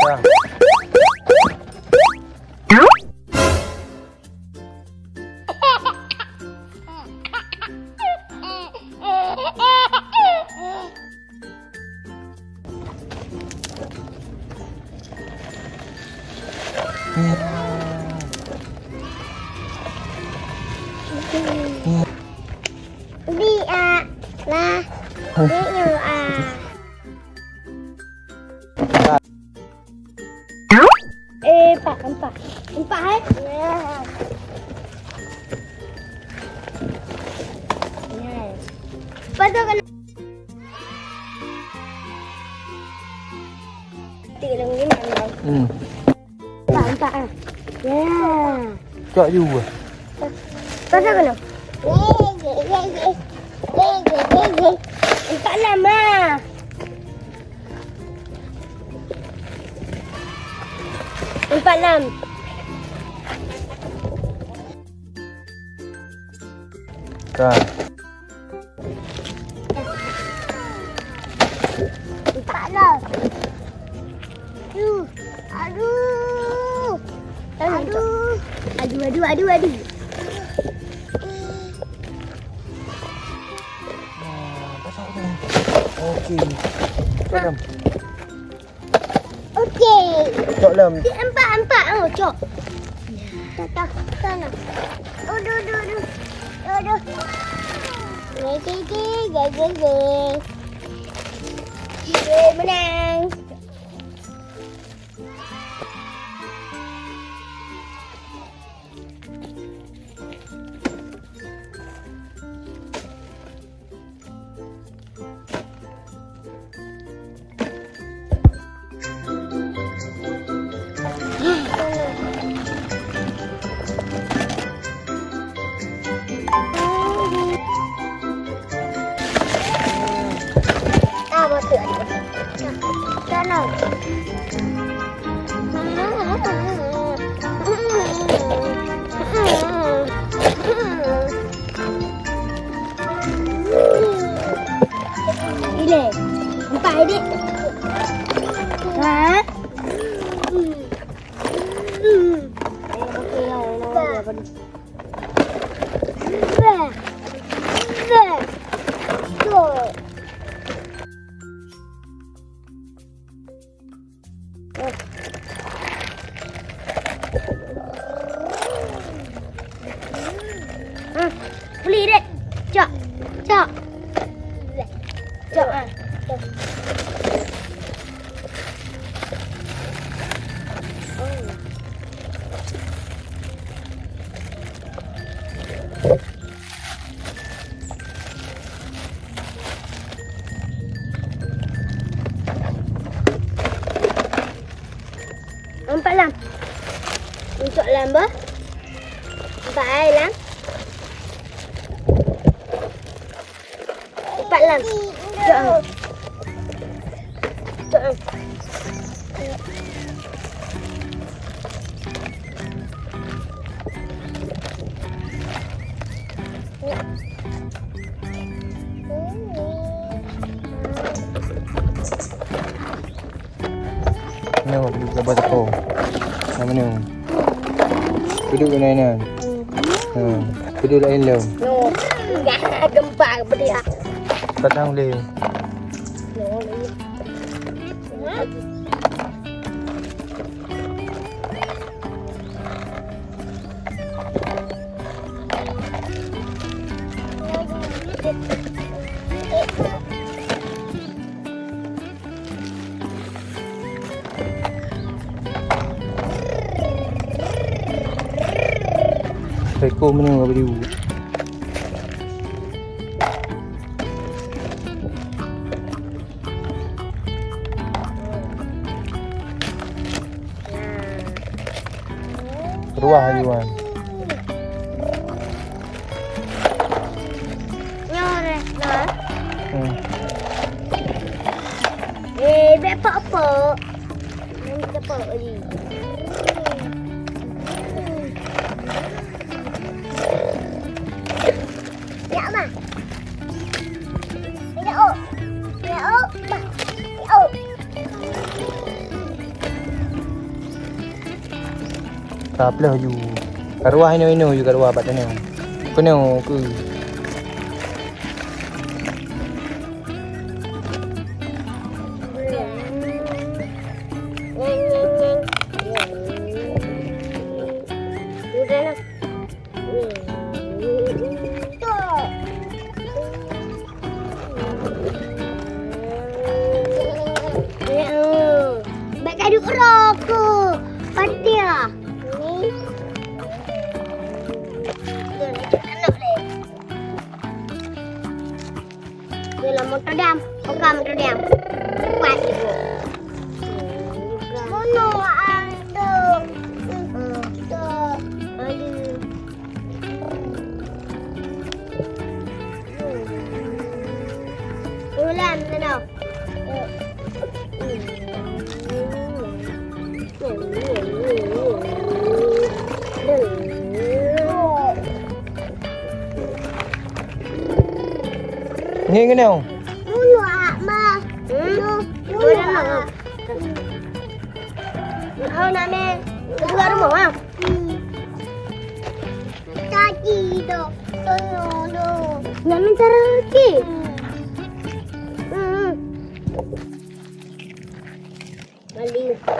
Dah. Đi à là đi nhiều à. Ê empat hết. Pasal kan tiga lagi mana? Empat ah. Yeah. Cok juga. Pasal kan? Empat lama. Empat enam. Dah. Empat lah. Aduh. Aduh. Aduh. Aduh, aduh, aduh, aduh. Okey. Dalam. Okey. Cok dalam. Empat. Oh, cok. Tak. Sana. Aduh. Aduh. Ge. Menang. Sana. Ile. Empat adik. Ha? Beli dek. Cok. Cok. Empat lam. Untuk lamba. Empat air lam. Empat lam. Cok. Nampak duduk gambar tepung. Nama mana? Duduk ke mana? Duduk lain lem. No. Enggak gempak beri ah. Patang boleh. Ekor mana apa dia? Ruah lagi wan. Nyore, nah. Apa? Nanti apa lagi? Ya, Ma. Ya, oh. Ma. Ya, oh. Cakap lah you. Kat ruah ini you kat ruah bat ni. Kena ke? Baik aduk rokok. Padia. Ni. Anak le. Dia motor dam. Oka motor dam. Kuat ibu. Mono ando. Aduh. Ulan sana. Ni kena. Mulu ma. Mulu ma. Kau nak main keluar rumah ah? Kaki tu. Tolong. Nak main cara kaki? Balik.